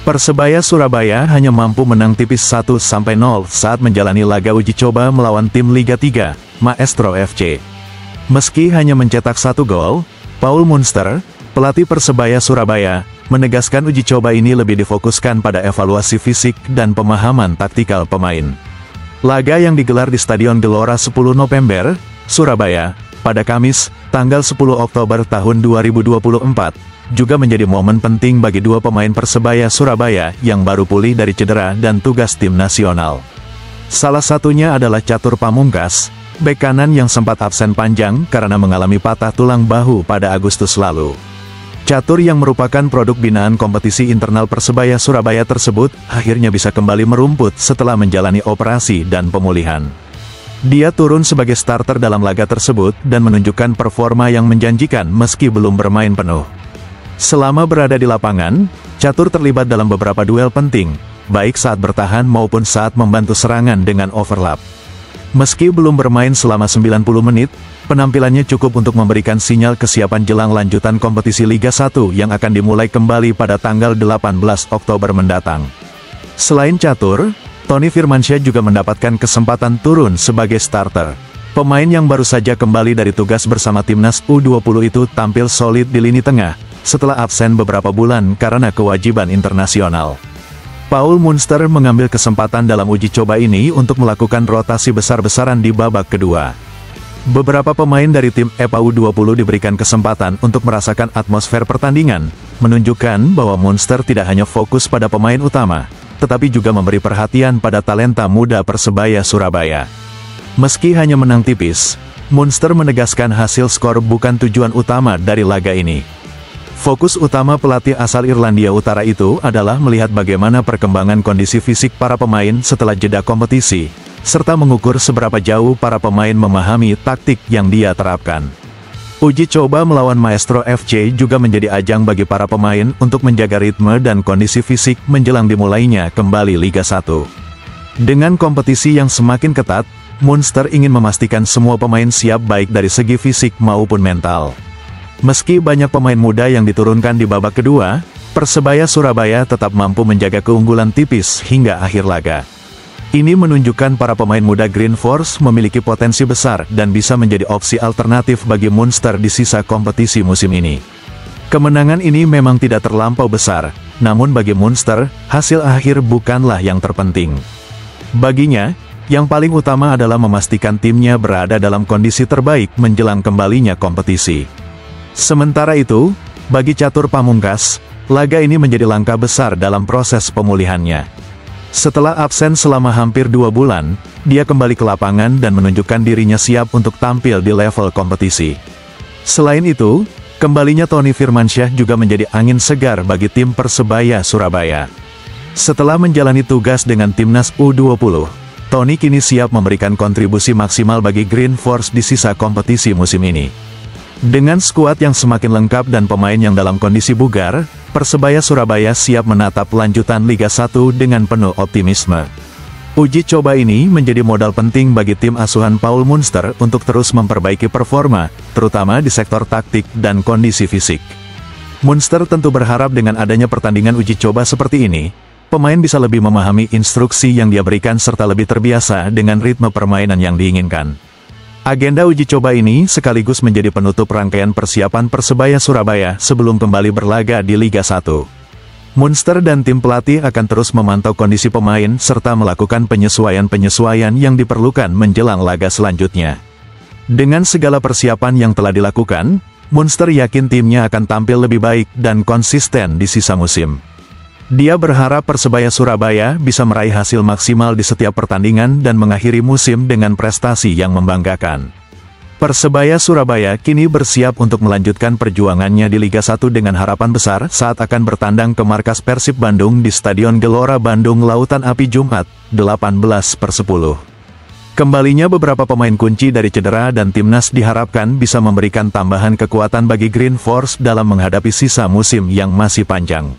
Persebaya Surabaya hanya mampu menang tipis 1-0 saat menjalani laga uji coba melawan tim Liga 3, Maestro FC. Meski hanya mencetak 1 gol, Paul Munster, pelatih Persebaya Surabaya, menegaskan uji coba ini lebih difokuskan pada evaluasi fisik dan pemahaman taktikal pemain. Laga yang digelar di Stadion Gelora 10 November, Surabaya, pada Kamis, tanggal 10 Oktober tahun 2024, juga menjadi momen penting bagi dua pemain Persebaya Surabaya yang baru pulih dari cedera dan tugas tim nasional. Salah satunya adalah Catur Pamungkas, bek kanan yang sempat absen panjang karena mengalami patah tulang bahu pada Agustus lalu. Catur yang merupakan produk binaan kompetisi internal Persebaya Surabaya tersebut, akhirnya bisa kembali merumput setelah menjalani operasi dan pemulihan. Dia turun sebagai starter dalam laga tersebut dan menunjukkan performa yang menjanjikan meski belum bermain penuh. Selama berada di lapangan, Catur terlibat dalam beberapa duel penting, baik saat bertahan maupun saat membantu serangan dengan overlap. Meski belum bermain selama 90 menit, penampilannya cukup untuk memberikan sinyal kesiapan jelang lanjutan kompetisi Liga 1 yang akan dimulai kembali pada tanggal 18 Oktober mendatang. Selain Catur, Tony Firmansyah juga mendapatkan kesempatan turun sebagai starter. Pemain yang baru saja kembali dari tugas bersama timnas U20 itu tampil solid di lini tengah, setelah absen beberapa bulan karena kewajiban internasional. Paul Munster mengambil kesempatan dalam uji coba ini untuk melakukan rotasi besar-besaran di babak kedua. Beberapa pemain dari tim U20 diberikan kesempatan untuk merasakan atmosfer pertandingan, menunjukkan bahwa Munster tidak hanya fokus pada pemain utama, tetapi juga memberi perhatian pada talenta muda Persebaya Surabaya. Meski hanya menang tipis, Munster menegaskan hasil skor bukan tujuan utama dari laga ini. Fokus utama pelatih asal Irlandia Utara itu adalah melihat bagaimana perkembangan kondisi fisik para pemain setelah jeda kompetisi, serta mengukur seberapa jauh para pemain memahami taktik yang dia terapkan. Uji coba melawan Maestro FC juga menjadi ajang bagi para pemain untuk menjaga ritme dan kondisi fisik menjelang dimulainya kembali Liga 1. Dengan kompetisi yang semakin ketat, Munster ingin memastikan semua pemain siap baik dari segi fisik maupun mental. Meski banyak pemain muda yang diturunkan di babak kedua, Persebaya Surabaya tetap mampu menjaga keunggulan tipis hingga akhir laga. Ini menunjukkan para pemain muda Green Force memiliki potensi besar dan bisa menjadi opsi alternatif bagi Munster di sisa kompetisi musim ini. Kemenangan ini memang tidak terlampau besar, namun bagi Munster, hasil akhir bukanlah yang terpenting. Baginya, yang paling utama adalah memastikan timnya berada dalam kondisi terbaik menjelang kembalinya kompetisi. Sementara itu, bagi Catur Pamungkas, laga ini menjadi langkah besar dalam proses pemulihannya. Setelah absen selama hampir 2 bulan, dia kembali ke lapangan dan menunjukkan dirinya siap untuk tampil di level kompetisi. Selain itu, kembalinya Tony Firmansyah juga menjadi angin segar bagi tim Persebaya Surabaya. Setelah menjalani tugas dengan timnas U20, Tony kini siap memberikan kontribusi maksimal bagi Green Force di sisa kompetisi musim ini. Dengan skuad yang semakin lengkap dan pemain yang dalam kondisi bugar, Persebaya Surabaya siap menatap lanjutan Liga 1 dengan penuh optimisme. Uji coba ini menjadi modal penting bagi tim asuhan Paul Munster untuk terus memperbaiki performa, terutama di sektor taktik dan kondisi fisik. Munster tentu berharap dengan adanya pertandingan uji coba seperti ini, pemain bisa lebih memahami instruksi yang dia berikan serta lebih terbiasa dengan ritme permainan yang diinginkan. Agenda uji coba ini sekaligus menjadi penutup rangkaian persiapan Persebaya Surabaya sebelum kembali berlaga di Liga 1. Munster dan tim pelatih akan terus memantau kondisi pemain serta melakukan penyesuaian-penyesuaian yang diperlukan menjelang laga selanjutnya. Dengan segala persiapan yang telah dilakukan, Munster yakin timnya akan tampil lebih baik dan konsisten di sisa musim. Dia berharap Persebaya Surabaya bisa meraih hasil maksimal di setiap pertandingan dan mengakhiri musim dengan prestasi yang membanggakan. Persebaya Surabaya kini bersiap untuk melanjutkan perjuangannya di Liga 1 dengan harapan besar saat akan bertandang ke markas Persib Bandung di Stadion Gelora Bandung Lautan Api Jumat, 18/10. Kembalinya beberapa pemain kunci dari cedera dan timnas diharapkan bisa memberikan tambahan kekuatan bagi Green Force dalam menghadapi sisa musim yang masih panjang.